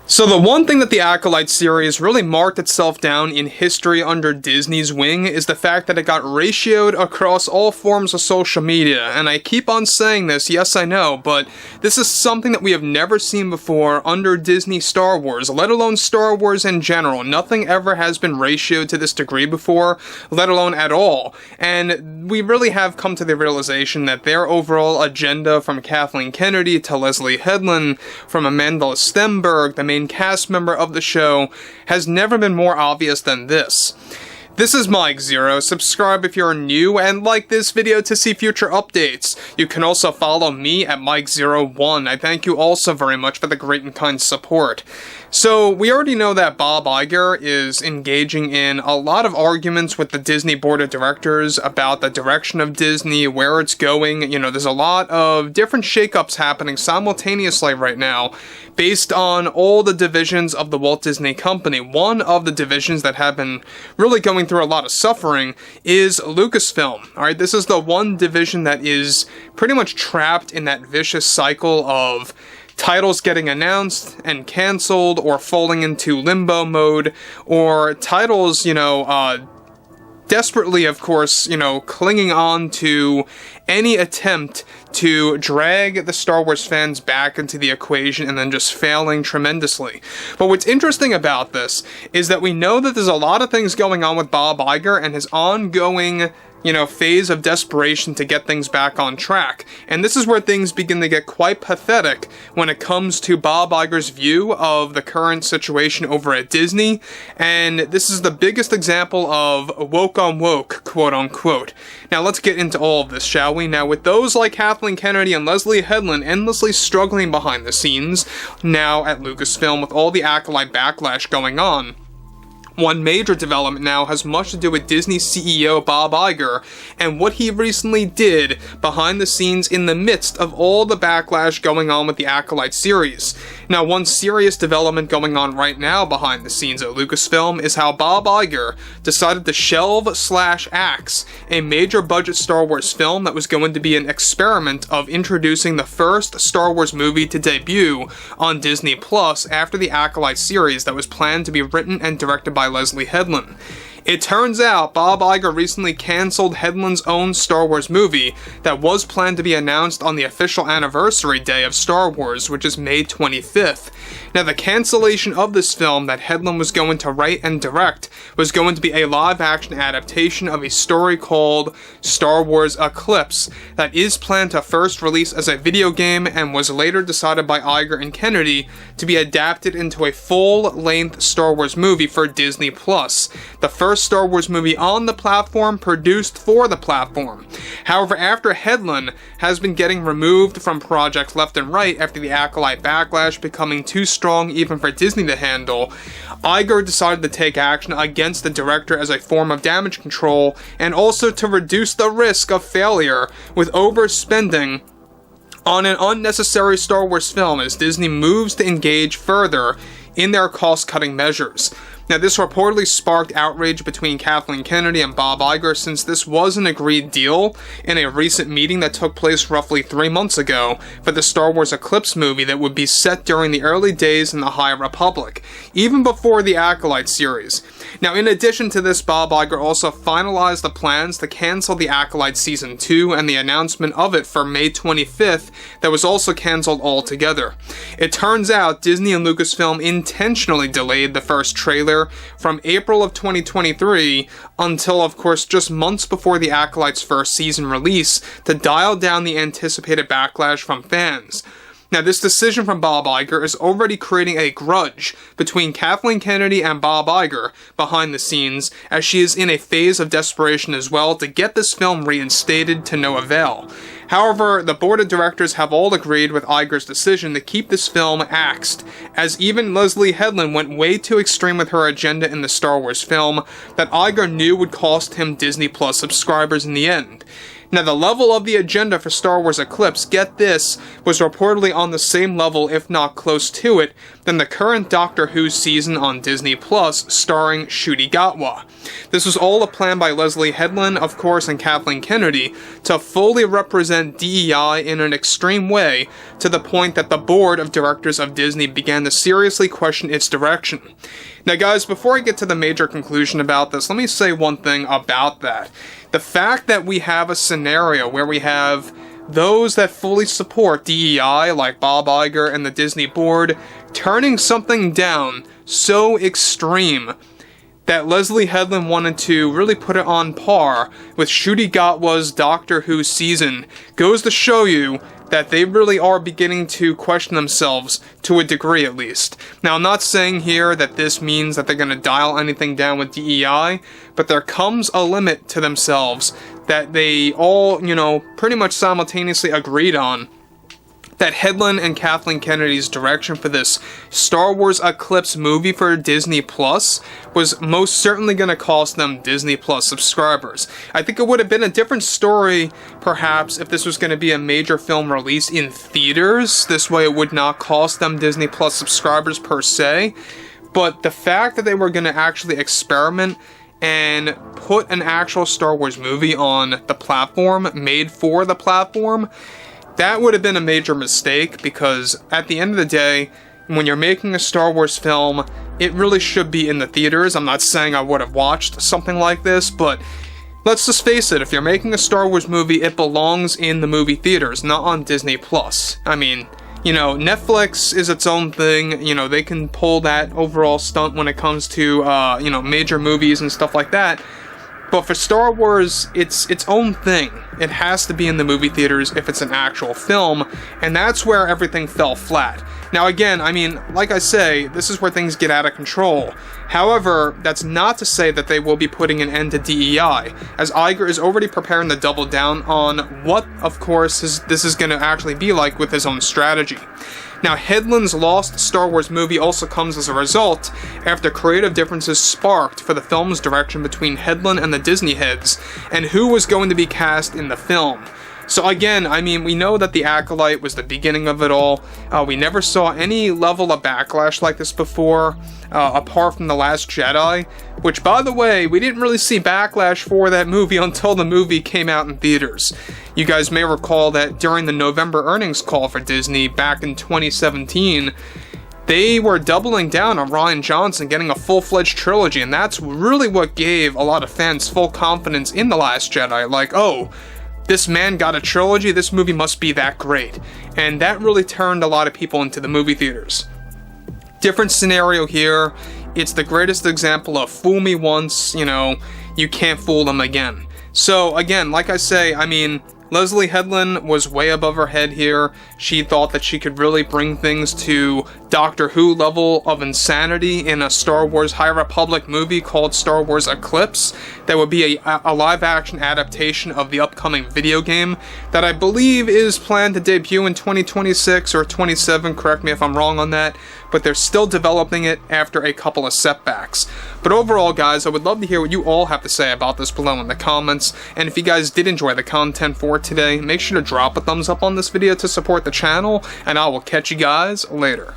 So the one thing that the Acolyte series really marked itself down in history under Disney's wing is the fact that it got ratioed across all forms of social media, and I keep on saying this, yes I know, but this is something that we have never seen before under Disney Star Wars, let alone Star Wars in general. Nothing ever has been ratioed to this degree before, let alone at all, and we really have come to the realization that their overall agenda, from Kathleen Kennedy to Leslye Headland, from Amanda Stenberg, the main cast member of the show, has never been more obvious than this. This is Mike Zero. Subscribe if you're new and like this video to see future updates. You can also follow me at Mike01. I thank you also very much for the great and kind support. So, we already know that Bob Iger is engaging in a lot of arguments with the Disney Board of Directors about the direction of Disney, where it's going. You know, there's a lot of different shakeups happening simultaneously right now, based on all the divisions of the Walt Disney Company. One of the divisions that have been really going through a lot of suffering is Lucasfilm. Alright, this is the one division that is pretty much trapped in that vicious cycle of titles getting announced and cancelled, or falling into limbo mode, or titles, desperately, of course, clinging on to any attempt to drag the Star Wars fans back into the equation and then just failing tremendously. But what's interesting about this is that we know that there's a lot of things going on with Bob Iger and his ongoing phase of desperation to get things back on track. And this is where things begin to get quite pathetic when it comes to Bob Iger's view of the current situation over at Disney. And this is the biggest example of woke on woke, quote unquote. Now let's get into all of this, shall we? Now, with those like Kathleen Kennedy and Leslye Headland endlessly struggling behind the scenes now at Lucasfilm with all the Acolyte Backlash going on, one major development now has much to do with Disney CEO Bob Iger and what he recently did behind the scenes in the midst of all the backlash going on with the Acolyte series. Now, one serious development going on right now behind the scenes at Lucasfilm is how Bob Iger decided to shelve/axe a major budget Star Wars film that was going to be an experiment of introducing the first Star Wars movie to debut on Disney Plus after the Acolyte series that was planned to be written and directed by Leslye Headland. It turns out Bob Iger recently cancelled Headland's own Star Wars movie that was planned to be announced on the official anniversary day of Star Wars, which is May 25th. Now, the cancellation of this film that Headland was going to write and direct was going to be a live-action adaptation of a story called Star Wars Eclipse that is planned to first release as a video game and was later decided by Iger and Kennedy to be adapted into a full-length Star Wars movie for Disney+. The first Star Wars movie on the platform, produced for the platform. However, after Headland has been getting removed from projects left and right after the Acolyte Backlash becoming too strong even for Disney to handle, Iger decided to take action against the director as a form of damage control and also to reduce the risk of failure with overspending on an unnecessary Star Wars film as Disney moves to engage further in their cost-cutting measures. Now, this reportedly sparked outrage between Kathleen Kennedy and Bob Iger, since this was an agreed deal in a recent meeting that took place roughly 3 months ago for the Star Wars Eclipse movie that would be set during the early days in the High Republic, even before the Acolyte series. Now, in addition to this, Bob Iger also finalized the plans to cancel the Acolyte Season 2 and the announcement of it for May 25th that was also canceled altogether. It turns out Disney and Lucasfilm intentionally delayed the first trailer from April of 2023 until, of course, just months before the Acolyte's first season release to dial down the anticipated backlash from fans. Now, this decision from Bob Iger is already creating a grudge between Kathleen Kennedy and Bob Iger behind the scenes, as she is in a phase of desperation as well to get this film reinstated to no avail. However, the board of directors have all agreed with Iger's decision to keep this film axed, as even Leslye Headland went way too extreme with her agenda in the Star Wars film that Iger knew would cost him Disney Plus subscribers in the end. Now, the level of the agenda for Star Wars Eclipse, get this, was reportedly on the same level, if not close to it, than the current Doctor Who season on Disney Plus starring Ncuti Gatwa. This was all a plan by Leslye Headland, of course, and Kathleen Kennedy to fully represent DEI in an extreme way, to the point that the board of directors of Disney began to seriously question its direction. Now guys, before I get to the major conclusion about this, let me say one thing about that. The fact that we have a scenario where we have those that fully support DEI, like Bob Iger and the Disney board, turning something down so extreme that Leslye Headland wanted to really put it on par with Ncuti Gatwa's Doctor Who season, goes to show you that they really are beginning to question themselves, to a degree at least. Now, I'm not saying here that this means that they're going to dial anything down with DEI, but there comes a limit to themselves that they all, pretty much simultaneously agreed on. That Headland and Kathleen Kennedy's direction for this Star Wars Eclipse movie for Disney Plus was most certainly going to cost them Disney Plus subscribers. I think it would have been a different story, perhaps, if this was going to be a major film release in theaters. This way it would not cost them Disney Plus subscribers per se. But the fact that they were going to actually experiment and put an actual Star Wars movie on the platform, made for the platform, that would have been a major mistake, because at the end of the day, when you're making a Star Wars film, it really should be in the theaters. I'm not saying I would have watched something like this, but let's just face it, if you're making a Star Wars movie, it belongs in the movie theaters, not on Disney Plus. I mean, Netflix is its own thing. They can pull that overall stunt when it comes to, major movies and stuff like that. But for Star Wars, it's its own thing. It has to be in the movie theaters if it's an actual film, and that's where everything fell flat. Now again, like I say, this is where things get out of control. However, that's not to say that they will be putting an end to DEI, as Iger is already preparing to double down on what, of course, this is going to actually be like with his own strategy. Now, Headland's lost Star Wars movie also comes as a result after creative differences sparked for the film's direction between Headland and the Disney heads, and who was going to be cast in the film. So again, we know that the Acolyte was the beginning of it all. We never saw any level of backlash like this before, apart from The Last Jedi, which, by the way, we didn't really see backlash for that movie until the movie came out in theaters. You guys may recall that during the November earnings call for Disney back in 2017, they were doubling down on Rian Johnson getting a full-fledged trilogy, and that's really what gave a lot of fans full confidence in The Last Jedi. Like, oh, this man got a trilogy, this movie must be that great. And that really turned a lot of people into the movie theaters. Different scenario here. It's the greatest example of fool me once, you can't fool them again. So again, like I say, Leslye Headland was way above her head here. She thought that she could really bring things to Doctor Who level of insanity in a Star Wars High Republic movie called Star Wars Eclipse that would be a live-action adaptation of the upcoming video game that I believe is planned to debut in 2026 or 27, correct me if I'm wrong on that, but they're still developing it after a couple of setbacks. But overall, guys, I would love to hear what you all have to say about this below in the comments, and if you guys did enjoy the content for today, make sure to drop a thumbs up on this video to support the channel, and I will catch you guys later.